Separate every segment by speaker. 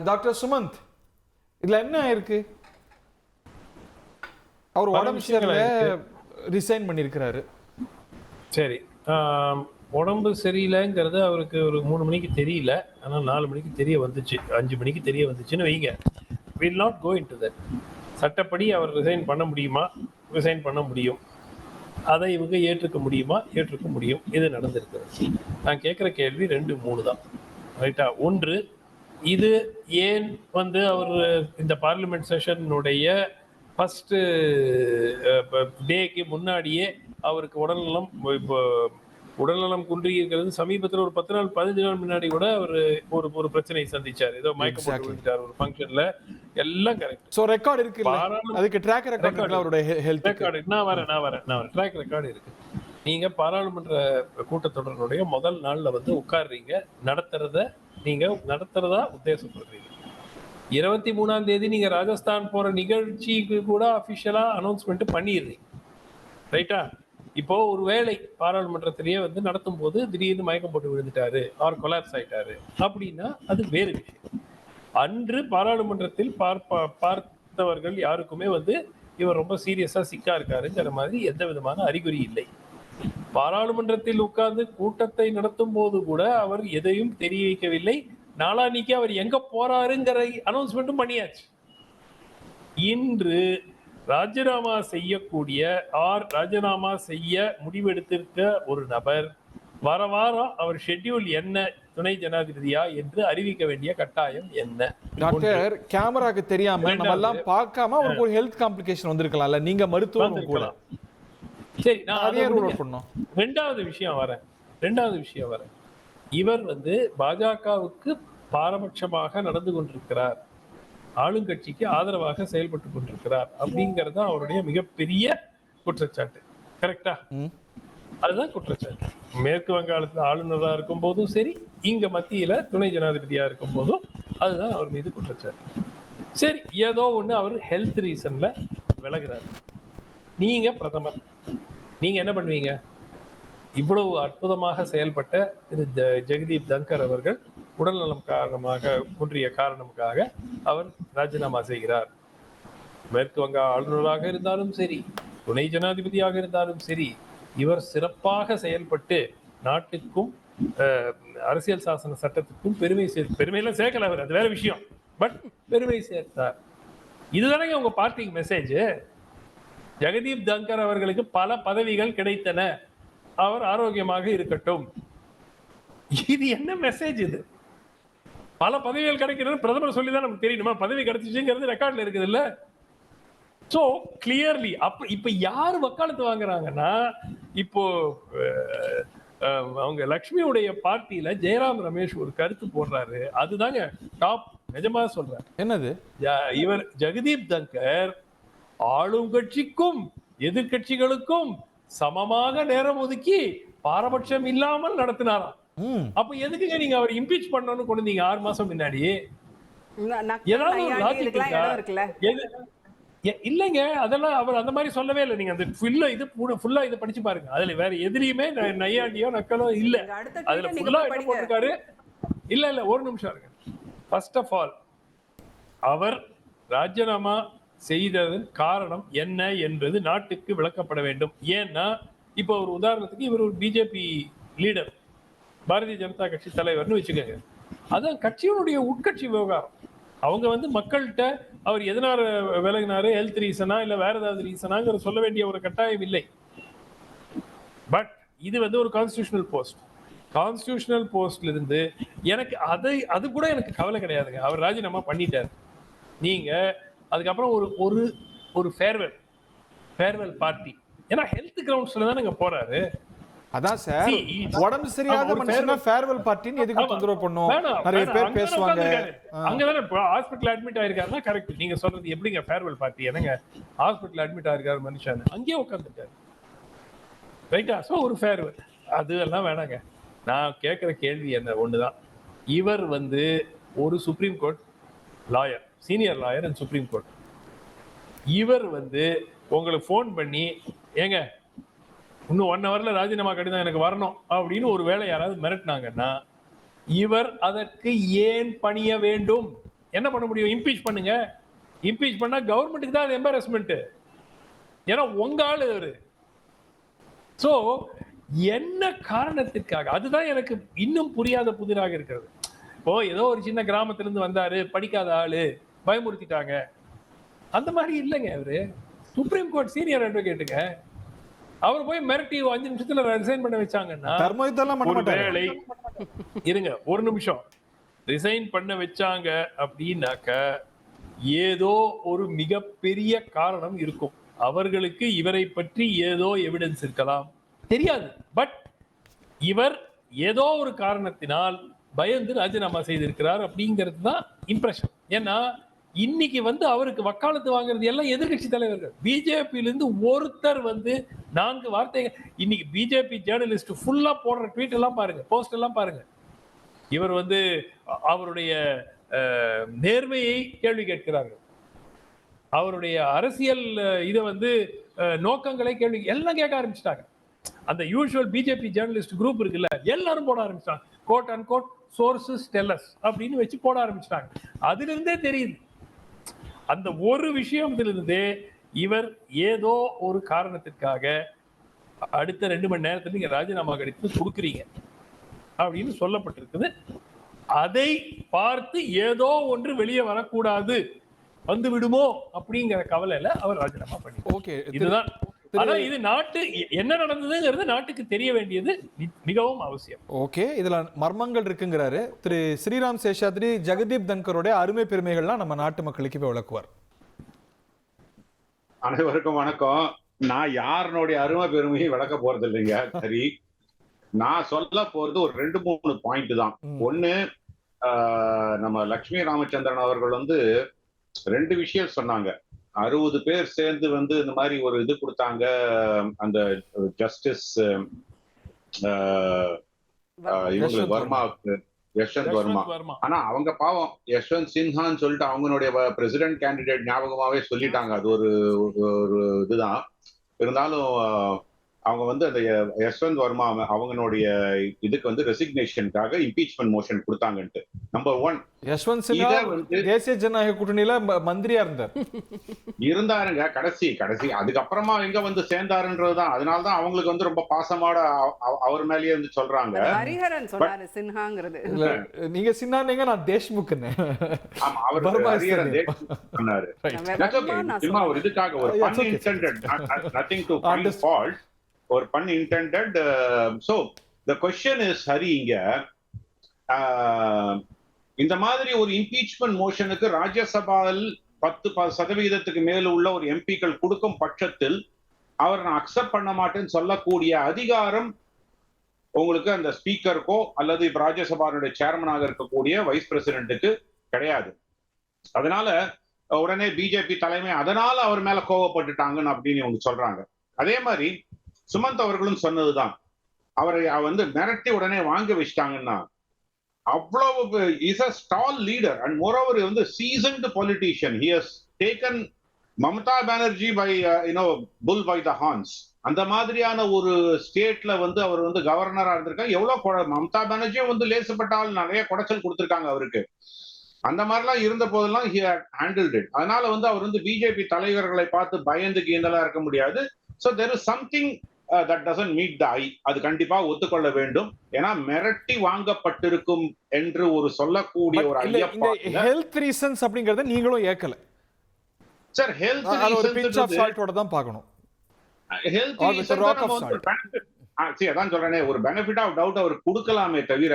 Speaker 1: Doctor Sumanth, இதுல என்ன இருக்கு? அவர் உடம்பு சரியில்லை, ரிசைன் பண்ணியிருக்கிறாரு.
Speaker 2: சரி, உடம்பு சரியில்லைங்கிறது அவருக்கு ஒரு 3 மணிக்கு தெரியல, ஆனால் 4 மணிக்கு தெரிய வந்துச்சு, 5 மணிக்கு தெரிய வந்துச்சுன்னு வைங்க. Will not go into that. சட்டப்படி அவர் ரிசைன் பண்ண முடியுமா? ரிசைன் பண்ண முடியும். அதை இவங்க ஏற்றுக்க முடியுமா? ஏற்றுக்க முடியும். இது நடந்திருக்கிறது. நான் கேட்குற கேள்வி 2, 3 தான். ரைட்டா? ஒன்று, இது ஏன் வந்து அவர் இந்த பார்லிமெண்ட் செஷனுடைய ஃபர்ஸ்ட் டேக்கு முன்னாடியே அவருக்கு உடல்நலம் குன்றி இருக்கிறது. சமீபத்தில் ஒரு 10 நாள் 15 நாள் முன்னாடி கூட அவர் ஒரு பிரச்சனையை சந்திச்சார். ஏதோ மயக்கம் போட்டு விட்டார் ஒரு ஃபங்க்ஷன்ல. எல்லாம் கரெக்ட்.
Speaker 1: சோ ரெக்கார்ட் இருக்கு, அதுக்கு ட்ராக் ரெக்கார்ட் இருக்கு. அவருடைய ஹெல்த் ரெக்கார்ட்
Speaker 2: நான் வரேன் ட்ராக் ரெக்கார்ட் இருக்கு. நீங்க பாராளுமன்ற கூட்டத்தொடருடைய முதல் நாள்ல வந்து உட்கார்றீங்க, நடத்துறதா உத்தேசப்படுறீங்க. 23ஆம் தேதி நீங்க ராஜஸ்தான் போற நிகழ்ச்சிக்கு கூட அபிஷியலா அனௌன்ஸ்மெண்ட் பண்ணிடுறீங்க. ரைட்டா? இப்போ ஒரு வேளை பாராளுமன்றத்திலேயே வந்து நடத்தும் போது திடீர்னு மயக்கம் போட்டு விழுந்துட்டாரு, ஆர் கொலாப்ஸ் ஆயிட்டாரு அப்படின்னா அது வேறு விஷயம். அன்று பாராளுமன்றத்தில் பார்த்தவர்கள் யாருக்குமே வந்து இவர் ரொம்ப சீரியஸா சிக்கா இருக்காருங்கிற மாதிரி எந்த விதமான அறிகுறி இல்லை. பாராளுமன்றத்தில் உட்கார்ந்து கூட்டத்தை நடத்தும் போது கூட அவர் எதையும் தெரிவிக்கவில்லை. நாளானிக்கு அவர் எங்க போறாருங்கிற அனௌன்ஸ்மெண்ட்டும் பண்ணியாச்சு. இன்று ராஜினாமா செய்யக்கூடிய ராஜினாமா செய்ய முடிவெடுத்திருக்க ஒரு நபர் வார வாரம் அவர் ஷெட்யூல் என்ன, துணை ஜனாதிபதியா என்று அறிவிக்க வேண்டிய கட்டாயம் என்ன?
Speaker 1: டாக்டர், கேமராக்கு தெரியாம நம்ம எல்லாம் பார்க்காம அவருக்கு ஒரு ஹெல்த் காம்ப்ளிகேஷன் வந்திருக்கலாம்ல, நீங்க மருத்துவம் கூட.
Speaker 2: சரி, நான் அதே ரூல் பண்ணோம். ரெண்டாவது விஷயம் வரேன். இவர் வந்து பாஜகவுக்கு பாரபட்சமாக நடந்து கொண்டிருக்கிறார், ஆளுங்கட்சிக்கு ஆதரவாக செயல்பட்டு கொண்டிருக்கிறார் அப்படிங்கறது அவருடைய மிகப்பெரிய குற்றச்சாட்டு. கரெக்டா? அதுதான் குற்றச்சாட்டு. மேற்கு வங்காளத்தில் ஆளுநராக இருக்கும் போதும் சரி, இங்க மத்தியில துணை ஜனாதிபதியா இருக்கும் போதும் அதுதான் அவர் மீது குற்றச்சாட்டு. சரி, ஏதோ ஒண்ணு அவர் ஹெல்த் ரீசன்ல விலகுறாரு. நீங்க பிரதமர், நீங்க என்ன பண்ணுவீங்க? இவ்வளவு அற்புதமாக செயல்பட்ட திரு ஜெகதீப் தங்கர் அவர்கள் உடல்நலம் குன்றிய காரணமுக்காக அவர் ராஜினாமா செய்கிறார். மேற்கு வங்க ஆளுநராக இருந்தாலும் சரி, துணை ஜனாதிபதியாக இருந்தாலும் சரி, இவர் சிறப்பாக செயல்பட்டு நாட்டுக்கும் அரசியல் சாசன சட்டத்துக்கும் பெருமையெல்லாம் சேர்க்கல அவர், அது வேற விஷயம். பட் பெருமை சேர்த்தார். இதுதானே உங்க பார்ட்டிக்கு மெசேஜ். ஜெகதீப் தங்கர் அவர்களுக்கு பல பதவிகள் கிடைத்தன, அவர் ஆரோக்கியமாக இருக்கட்டும். இது என்ன மெசேஜ்? இது பல பதவிகள் கிடைக்கிறது பிரதமர் சொல்லிதான் நமக்கு தெரியணுமா? பதவி கிடைச்சிச்சுங்கிறது ரெக்கார்ட்ல இருக்குது இல்ல? சோ கிளியர்லி இப்ப யாரு வக்காலத்து வாங்குறாங்கன்னா, இப்போ அவங்க லட்சுமியுடைய பார்ட்டியில ஜெயராம் ரமேஷ் ஒரு கருத்து போடுறாரு, அதுதாங்க டாப். நிஜமா சொல்றேன்.
Speaker 1: என்னது?
Speaker 2: இவர் ஜெகதீப் தங்கர் ஆளும் கட்சிக்கும் எதிர்கட்சிகளுக்கும் சமமாக நேரம் ஒதுக்கி பாரபட்சம் இல்லாமல் நடத்தினாராம். அப்ப எதுக்குங்க நீங்க அவர் இம்பீச் பண்ணணும்னு கொண்டு வந்தீங்க 6 மாசம் முன்னாடி? இல்லைங்க, அதெல்லாம் அவர் அந்த மாதிரி சொல்லவே இல்லை. நீங்க அந்த ஃபுல்லா இதை படிச்சு பாருங்க. அதுல வேற எதிரியுமே நையாண்டியோ நக்கலோ இல்ல. அதுல ஃபுல்லா என்ன போட்டிருக்காரு? இல்ல ஒரு நிமிஷம் இருங்க. ஃபர்ஸ்ட் ஆஃப் ஆல், அவர் ராஜினாமா செய்ததன் காரணம் என்ன என்பது நாட்டுக்கு விளக்கப்பட வேண்டும். ஏன்னா இப்ப ஒரு உதாரணத்துக்கு இவர் ஒரு பிஜேபி லீடர், பாரதிய ஜனதா கட்சி தலைவர்னு வச்சுக்கோங்க. அதான் கட்சியினுடைய உட்கட்சி விவகாரம். அவங்க வந்து மக்கள்கிட்ட அவர் எதனால விலகினாரு, ஹெல்த் ரீசனா இல்ல வேற ஏதாவது ரீசனாங்கிற சொல்ல வேண்டிய ஒரு கட்டாயம் இல்லை. பட் இது வந்து ஒரு கான்ஸ்டிடியூஷனல் போஸ்ட்ல இருந்து எனக்கு அது கூட எனக்கு கவலை கிடையாதுங்க. அவர் ராஜினாமா பண்ணிட்டார். நீங்க அதுக்கப்புறம் ஒரு ஃபேர்வெல் பார்ட்டி, ஏன்னா ஹெல்த் கிரவுண்ட்ஸ்ல தானே போறாரு.
Speaker 1: அதான் சார், உடம்பு சரியாத மனுஷனா ஃபேர்வெல் பார்ட்டின்னு எதுக்கு தொந்தரவு பண்ணும்? நிறைய பேர் பேசுவாங்க.
Speaker 2: அங்கதானே ஹாஸ்பிடல் அட்மிட் ஆயிருக்காருன்னா கரெக்ட். நீங்க சொல்றது எப்படிங்க ஃபேர்வெல் பார்ட்டி? என்னங்க ஹாஸ்பிடல் அட்மிட் ஆயிருக்காரு மனுஷன், அங்கேயே உட்காந்துட்டாரு. ரைட்டா? சோ ஒரு ஃபேர்வெல் அது எல்லாம் வேணாங்க. நான் கேட்கிற கேள்வி என்ன ஒண்ணுதான். இவர் வந்து ஒரு supreme court lawyer, senior lawyer and supreme court. இவர் வந்து உங்களுக்கு போன் பண்ணி, ஏங்க இன்னும் 1 ஹவர்ல ராஜினாமா கடிதம் எனக்கு வரணும் அப்படின்னு ஒரு வேளை யாராவது மிரட்டினாங்கன்னா, இவர் அதற்கு ஏன் பணிய வேண்டும்? என்ன பண்ண முடியும்? இம்பீச் பண்ணுங்க. இம்பீச் பண்ணா கவர்மெண்ட்டுக்கு தான் அது எம்பாரஸ்மெண்ட். ஏன்னா உங்க ஆளு அவரு. சோ என்ன காரணத்திற்காக, அதுதான் எனக்கு இன்னும் புரியாத புதிராக இருக்கிறது. இப்போ ஏதோ ஒரு சின்ன கிராமத்திலிருந்து வந்தாரு, படிக்காத ஆளு, பயமுறுத்திட்டாங்க, அந்த மாதிரி இல்லைங்க. அவரு சுப்ரீம் கோர்ட் சீனியர் அட்வொகேட்டுங்க. அவர் போய் மிரட்டி 5 நிமிஷத்துல ரிசைன் பண்ண வச்சாங்கன்னா, ஒருவேளை இருங்க ஒரு நிமிஷம், ரிசைன் பண்ண வச்சாங்க அப்படின்னாக்க ஏதோ ஒரு மிகப்பெரிய காரணம் இருக்கும். அவர்களுக்கு இவரை பற்றி ஏதோ எவிடன்ஸ் இருக்கலாம், தெரியாது. பட் இவர் ஏதோ ஒரு காரணத்தினால் பயந்து ராஜினாமா செய்திருக்கிறார் அப்படிங்கிறது தான் இம்ப்ரெஷன். ஏன்னா இன்னைக்கு அவருக்கு வக்காலத்து வாங்குறது எல்லாம் எதிர்கட்சி தலைவர்கள். பிஜேபியிலிருந்து ஒருத்தர் 4 வார்த்தைகள், இன்னைக்கு பிஜேபி ஜேர்னலிஸ்ட் ஃபுல்லா போடுற ட்வீட் எல்லாம் பாருங்க, போஸ்ட் எல்லாம் பாருங்க. இவர் அவருடைய நேர்மையை கேள்வி கேட்கிறார்கள், அவருடைய அரசியல் இதை நோக்கங்களை கேள்வி எல்லாம் கேட்க ஆரம்பிச்சிட்டாங்க. அந்த யூசுவல் பிஜேபி ஜேர்னலிஸ்ட் குரூப் இருக்குல்ல, எல்லாரும் போட ஆரம்பிச்சிட்டாங்க. Quote and quote sources tell us அப்படின்னு வச்சு போட ஆரம்பிச்சிட்டாங்க. அதுல இருந்தே தெரியுது, அந்த ஒரு விஷயத்திலிருந்தே இவர் ஏதோ ஒரு காரணத்திற்காக அடுத்த 2 மணி நேரத்தில் நீங்க ராஜினாமா கடிதத்தை கொடுக்குறீங்க அப்படின்னு சொல்லப்பட்டிருக்குது. அதை பார்த்து ஏதோ ஒன்று வெளியே வரக்கூடாது, வந்து விடுமோ அப்படிங்கிற கவலையில அவர் ராஜினாமா பண்ணி.
Speaker 1: ஓகே,
Speaker 2: இதுதான். ஆனா இது நாட்டு என்ன நடந்ததுங்கிறது நாட்டுக்கு தெரிய வேண்டியது மிகவும் அவசியம்.
Speaker 1: ஓகே, இதுல மர்மங்கள் இருக்குங்கிறாரு திரு ஸ்ரீராம் சேஷாத்ரி. ஜெகதீப் தன்கருடைய அருமை பெருமைகள்லாம் நம்ம நாட்டு மக்களுக்கு இப்ப விளக்குவார்.
Speaker 3: அனைவருக்கும் வணக்கம். நான் யாருடைய அருமை பெருமையை விளக்க போறது இல்லைங்க. சரி, நான் சொல்ல போறது ஒரு 2-3 பாயிண்ட் தான். ஒண்ணு, நம்ம லட்சுமி ராமச்சந்திரன் அவர்கள் 2 விஷயம் சொன்னாங்க. 60 பேர் சேர்ந்து இந்த மாதிரி ஒரு இது கொடுத்தாங்க, அந்த ஜஸ்டிஸ் இவங்களுக்கு வர்மாவுக்கு, யஷ்வந்த் வர்மா. ஆனா அவங்க பாவம் யஷ்வந்த் சின்ஹான்னு சொல்லிட்டு அவங்களுடைய பிரசிடென்ட் கேண்டிடேட் ஞாபகமாவே சொல்லிட்டாங்க. அது ஒரு இதுதான். இருந்தாலும் அவங்க அந்த யஷ்வந்த் வர்மா அவங்களுடைய இதுக்கு ரெசிக்னேஷனுக்காக இம்பீச்மெண்ட் மோஷன் கொடுத்தாங்கன்ட்டு. நம்பர் 1,
Speaker 1: யஷ்வந்த் சின்ஹா தேசிய ஜனநாயக கூட்டணியில மந்திரியா இருந்தாருங்க கடைசி. அதுக்கப்புறமா எங்க சேர்ந்தாருன்றதுதான். அதனாலதான் அவங்களுக்கு ரொம்ப பாசமான அவர் மேலேயே சொல்றாங்க.
Speaker 4: ஹரிஹரன் சொன்னாரு சின்ஹாங்கிறது.
Speaker 1: நீங்க சின்ஹானீங்க, நான் தேஷ்முக்னு.
Speaker 3: ஆமா, அவர் ஹரிஹரன் தேஷ்முக் சொன்னாரு. சும்மா ஒரு இதுக்காக, ஒரு pun intended, nothing to find fault, or pun intended. So the question is, Hari, இங்க இந்த மாதிரி ஒரு இம்பீச்மெண்ட் மோஷனுக்கு ராஜ்யசபாவில் 10% மேல உள்ள ஒரு எம்பிக்கள் கொடுக்கும் பட்சத்தில் அவர் நான் அக்செப்ட் பண்ண மாட்டேன்னு சொல்லக்கூடிய அதிகாரம் உங்களுக்கு அந்த ஸ்பீக்கருக்கோ அல்லது இப்ப ராஜ்யசபாவுடைய சேர்மனாக இருக்கக்கூடிய வைஸ் பிரசிடென்ட்டுக்கு கிடையாது. அதனால உடனே பிஜேபி தலைமை அதனால அவர் மேல கோவப்பட்டுட்டாங்கன்னு அப்படின்னு இவங்க சொல்றாங்க. அதே மாதிரி சுமந்த் அவர்களும் சொன்னதுதான், அவரை மிரட்டி உடனே வாங்க வச்சிட்டாங்கன்னா, அவ்வளவு is a tall leader and moreover seasoned politician. He has taken Mamata Banerjee by bull by the horns. அந்த மாதிரியான ஒரு ஸ்டேட்ல அவர் கவர்னரா இருந்திருக்காங்க. எவ்வளவு மம்தா பானர்ஜியும் லேசப்பட்டால் நிறைய குடைச்சல் கொடுத்திருக்காங்க அவருக்கு. அந்த மாதிரிலாம் இருந்த போதெல்லாம் he had handled it. அதனால அவர் பிஜேபி தலைவர்களை பார்த்து பயந்து கீழலா இருக்க முடியாது. So there is something that doesn't meet the eye. அது கண்டிப்பா ஒத்துக்கொள்ள வேண்டும். ஏன்னா மிரட்டி வாங்கப்பட்டிருக்கும் என்று ஒரு சொல்லக்கூடிய ஒரு ஐயப்பாடு.
Speaker 1: ஹெல்த் ரீசன்ஸ் அப்படிங்கறத நீங்களும் ஏக்கல
Speaker 3: சார். ஹெல்த் ரீசன்ஸ்
Speaker 1: ஆஃப் சால்ட்டோட தான் பார்க்கணும்.
Speaker 3: ஹெல்த் அதான் சொல்றேனே, ஒரு பெனிஃபிட் ஆஃப் டவுட் அவர் கொடுக்கலாமே தவிர,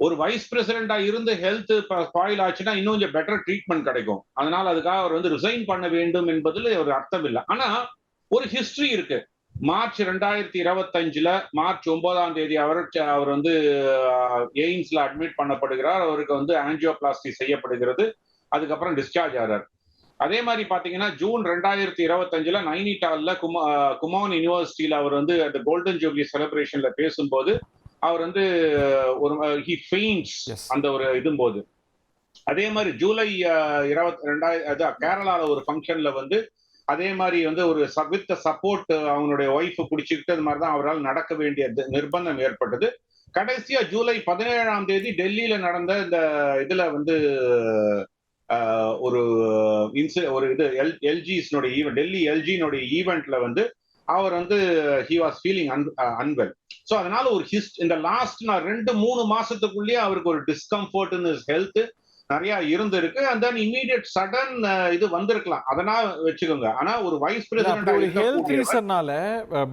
Speaker 3: ஒரு வைஸ் பிரசிடென்டா இருந்து ஹெல்த் ஸ்பாயில் ஆச்சுன்னா இன்னும் கொஞ்சம் பெட்டர் ட்ரீட்மெண்ட் கிடைக்கும். அதனால அதுக்காக அவர் ரிசைன் பண்ண வேண்டும் என்பதில் ஒரு அர்த்தம் இல்லை. ஆனா ஒரு ஹிஸ்டரி இருக்கு. மார்ச் 2025 மார்ச் 9ஆம் தேதி அவர் எய்ம்ஸ்ல அட்மிட் பண்ணப்படுகிறார். அவருக்கு ஆஞ்சியோபிளாஸ்டி செய்யப்படுகிறது. அதுக்கப்புறம் டிஸ்சார்ஜ் ஆகிறார். அதே மாதிரி பாத்தீங்கன்னா ஜூன் 2025 நைனிடால்ல குமான் யூனிவர்சிட்டியில அவர் அந்த கோல்டன் ஜூப்ளி செலிப்ரேஷன்ல பேசும்போது அவர் ஒரு ஹி ஃபெயின்ட்ஸ் அந்த ஒரு இதும்போது. அதே மாதிரி ஜூலை 22 கேரளால ஒரு ஃபங்க்ஷன்ல அதே மாதிரி ஒரு வித் சப்போர்ட் அவங்களுடைய ஒய்ஃப் பிடிச்சிக்கிட்டு அது மாதிரிதான் அவரால் நடக்க வேண்டிய நிர்பந்தம் ஏற்பட்டது. கடைசியா ஜூலை 17ஆம் தேதி டெல்லியில நடந்த இந்த இதுல ஒரு இது எல்ஜிஸ்னுடைய ஈவெண்ட், டெல்லி எல்ஜினுடைய ஈவெண்ட்ல வந்து அவர் வந்து he was feeling unwell. So அதனால ஒரு இந்த லாஸ்ட் 2-3 மாசத்துக்குள்ளேயே அவருக்கு ஒரு டிஸ்கம்ஃபர்ட் இன் ஹிஸ் ஹெல்த் நிறைய இருந்திருக்கு. அண்ட் தென் இமீடியட் சடன் இது வந்திருக்கலாம், அதனால வச்சுக்கோங்க. ஆனா ஒரு வைஸ் பிரசிடென்ட்
Speaker 5: ஹெல்த் ரீசன்னால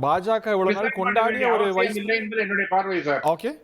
Speaker 5: பாஜக இவ்வளவு நாள் கொண்டாடிய ஒரு வைஸ்
Speaker 3: இல்லை என்பது என்னுடைய பார்வை சார்.
Speaker 5: ஓகே